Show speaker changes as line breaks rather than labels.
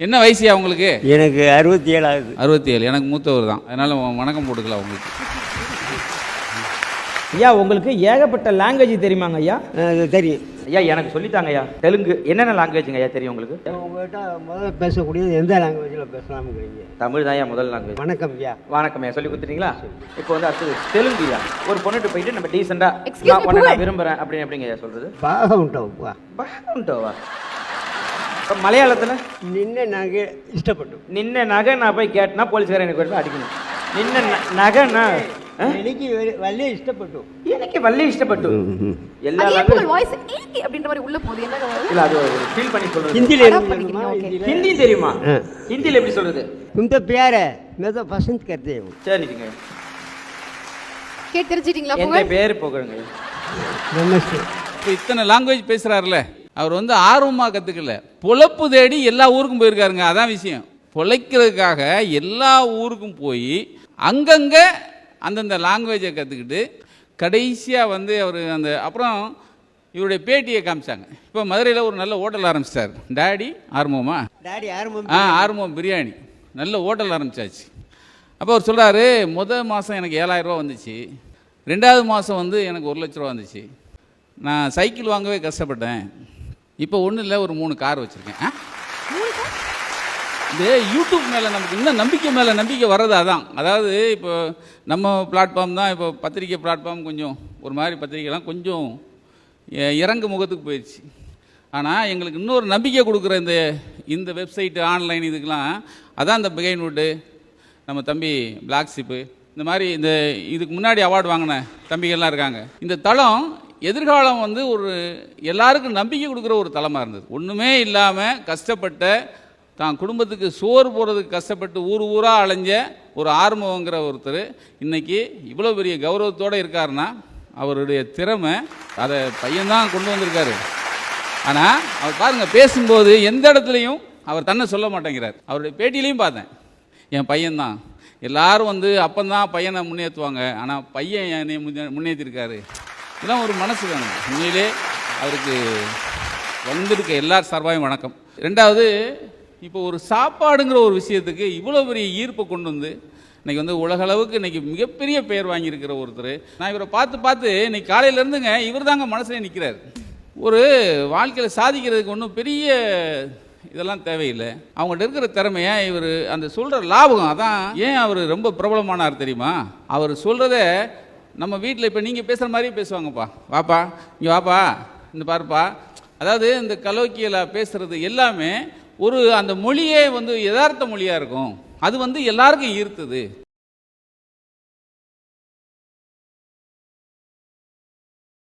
என்ன வயசுயா உங்களுக்கு?
எனக்கு 67 ஆகுது.
67. எனக்கு மூத்தவர் தான். அதனால வணக்கம் போட்டுக்கலாம் உங்களுக்கு.
ஐயா உங்களுக்கு ஏகப்பட்ட லாங்குவேஜ் தெரியுமாங்க ஐயா?
தெரியும்
ஐயா எனக்கு சொல்லித்தாங்க ஐயா. தெலுங்கு என்னென்ன லாங்குவேஜுங்க ஐயா தெரியும் உங்களுக்கு?
உங்கள்கிட்ட முதல்ல பேசக்கூடியது எந்த லாங்குவேஜில் பேசலாம்ங்கிறீங்க?
தமிழ் தான் ஐயா முதல் லாங்குவேஜ்.
வணக்கம் ஐயா.
வணக்கம் ஐயா சொல்லி கொடுத்துட்டீங்களா? இப்போ வந்து அடுத்தது தெலுங்கு ஐயா. ஒரு பொண்ணுட்டு போயிட்டு நம்ம டீசெண்டாக நான் விரும்புகிறேன் அப்படிங்க ஐயா சொல்கிறது.
பாக உண்டோவா?
பாக உண்டோவா? மலையாளத்தில்
நின்ன நகை இஷ்டப்பட்டு
நின்ன நகை நான் போய் கேட்டேன்னா போலீஸ்காரன் எனக்கு போய் அடிக்கணும். நின்ன நகைன்னா
எனக்கு வல்லே இஷ்டப்பட்டு
எனக்கு வல்லே இஷ்டப்பட்டு எல்லா
வாய்ஸ் ஏகே அப்படின்ற மாதிரி உள்ள போகுது. என்ன
இல்ல அது ஃபீல் பண்ணி சொல்றது.
ஹிந்தி
தெரியுமா? ஹிந்தில எப்படி சொல்றது?
तुम तो प्यार है मैं तो पसंद करते हूं.
சரிங்க.
கேட் தெரிஞ்சிட்டீங்களா?
எங்க பேர் போகுங்க.
நமஸ்தே.
இப்போ இத்தனை லாங்குவேஜ் பேசுகிறாருல, அவர் வந்து ஆர்வமாக கற்றுக்கல, பொழப்பு தேடி எல்லா ஊருக்கும் போயிருக்காருங்க. அதான் விஷயம். பொழைக்கிறதுக்காக எல்லா ஊருக்கும் போய் அங்கங்கே அந்தந்த லாங்குவேஜை கற்றுக்கிட்டு கடைசியாக வந்து அவர் அந்த அப்புறம் இவருடைய பேட்டியை காமிச்சாங்க. இப்போ மதுரையில் ஒரு நல்ல ஹோட்டல் ஆரம்பிச்சிட்டார். டாடி ஆர்வமா ஆர்வம் பிரியாணி நல்ல ஹோட்டல் ஆரம்பிச்சாச்சு. அப்போ அவர் சொல்கிறாரு, முதல் மாதம் எனக்கு 7,000 ரூபா வந்துச்சு, 2வது மாதம் வந்து எனக்கு 1 லட்ச ரூபா வந்துச்சு, நான் சைக்கிள் வாங்கவே கஷ்டப்பட்டேன், இப்போ ஒன்றும் இல்லை ஒரு 3 கார் வச்சுருக்கேன். இந்த யூடியூப் மேலே நமக்கு இன்னும் நம்பிக்கை வர்றது அதான். அதாவது இப்போ நம்ம பிளாட்ஃபார்ம் தான், இப்போ பத்திரிக்கை பிளாட்ஃபார்ம் கொஞ்சம் ஒரு மாதிரி பத்திரிக்கைலாம் கொஞ்சம் இறங்கு முகத்துக்கு போயிடுச்சு. ஆனால் எங்களுக்கு இன்னொரு நம்பிக்கை கொடுக்குற இந்த வெப்சைட்டு ஆன்லைன் இதுக்கெலாம் அதான் இந்த பிகைன்வுட்டு, நம்ம தம்பி பிளாக் ஷிப்பு, இந்த மாதிரி இதுக்கு முன்னாடி அவார்டு வாங்கின தம்பிகள்லாம் இருக்காங்க. இந்த தளம் எதிர்காலம் வந்து ஒரு எல்லாருக்கும் நம்பிக்கை கொடுக்குற ஒரு தளமாக இருந்தது. ஒன்றுமே இல்லாமல் கஷ்டப்பட்ட தான் குடும்பத்துக்கு சோறு போகிறதுக்கு கஷ்டப்பட்டு ஊராக அலைஞ்ச ஒரு ஆர்வங்கிற ஒருத்தர் இன்றைக்கி இவ்வளோ பெரிய கௌரவத்தோடு இருக்காருன்னா அவருடைய திறமை, அதை பையன்தான் கொண்டு வந்திருக்காரு. ஆனால் அவர் பாருங்கள், பேசும்போது எந்த இடத்துலையும் அவர் தன்னை சொல்ல மாட்டேங்கிறார். அவருடைய பேட்டியிலையும் பார்த்தேன், என் பையன்தான், எல்லாரும் வந்து அப்பந்தான் பையனை முன்னேற்றுவாங்க, ஆனால் பையன் என்னை முன்னேற்றிருக்காரு. இதெல்லாம் ஒரு மனசு வேணும். உண்மையிலே அவருக்கு வந்திருக்க எல்லார் சார்பாயும் வணக்கம். 2வது, இப்போ ஒரு சாப்பாடுங்கிற ஒரு விஷயத்துக்கு இவ்வளோ பெரிய ஈர்ப்பை கொண்டு வந்து இன்றைக்கி வந்து உலகளவுக்கு இன்றைக்கி மிகப்பெரிய பெயர் வாங்கியிருக்கிற ஒருத்தர். நான் இவரை பார்த்து இன்றைக்கி காலையிலேருந்துங்க இவர் தாங்க மனசுலேயே நிற்கிறார். ஒரு வாழ்க்கையில் சாதிக்கிறதுக்கு ஒன்றும் பெரிய இதெல்லாம் தேவையில்லை. அவங்கள்ட்ட இருக்கிற திறமையை இவர் அந்த சொல்கிற லாபம், அதான் ஏன் அவர் ரொம்ப பிரபலமானார் தெரியுமா? அவர் சொல்கிறத நம்ம வீட்டில் இப்போ நீங்கள் பேசுகிற மாதிரியே பேசுவாங்கப்பா, வாப்பா இங்கே வாப்பா இந்த பாருப்பா. அதாவது இந்த கலோக்கியலாக பேசுகிறது எல்லாமே ஒரு அந்த மொழியே வந்து யதார்த்த மொழியாக இருக்கும். அது வந்து எல்லாருக்கும் ஈர்த்தது.